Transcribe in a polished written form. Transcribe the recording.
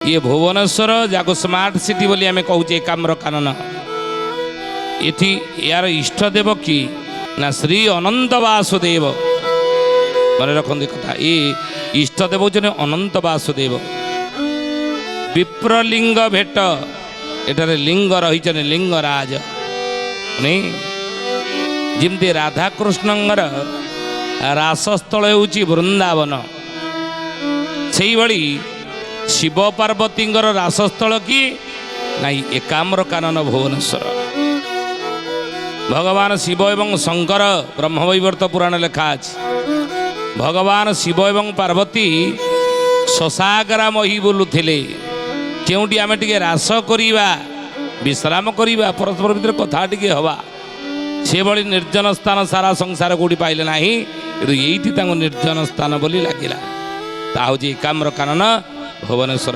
ये भुवनेश्वर जाको smart city बोली आम कहूचे एकाम्र कानन ये यार इष्टदेव कि ना श्री अनंत वासुदेव मन रखते कथा ये इष्टदेव होने अनंत वासुदेव विप्रलिंग भेट एटारे लिंग रही लिंगराज नहीं जमती राधाकृष्णर रासस्थल होची वृंदावन से भली शिव पार्वती रासस्थल कि नाई एकाम्र कानन भुवनेश्वर भगवान शिव एवं शंकर ब्रह्मवैवर्त पुराण लेखा अछि भगवान शिव एवं पार्वती शशागरा मही बुलुथिले केउटी आमे टिके रास करिबा विश्राम करिबा परस्पर भितर कथा टिके हवा से भली निर्जन स्थान सारा संसार कोडी पाइले नाही एइठी तांको निर्जन स्थान बोली लागिला ता होची एकाम्र कानन भुवनेश्वर।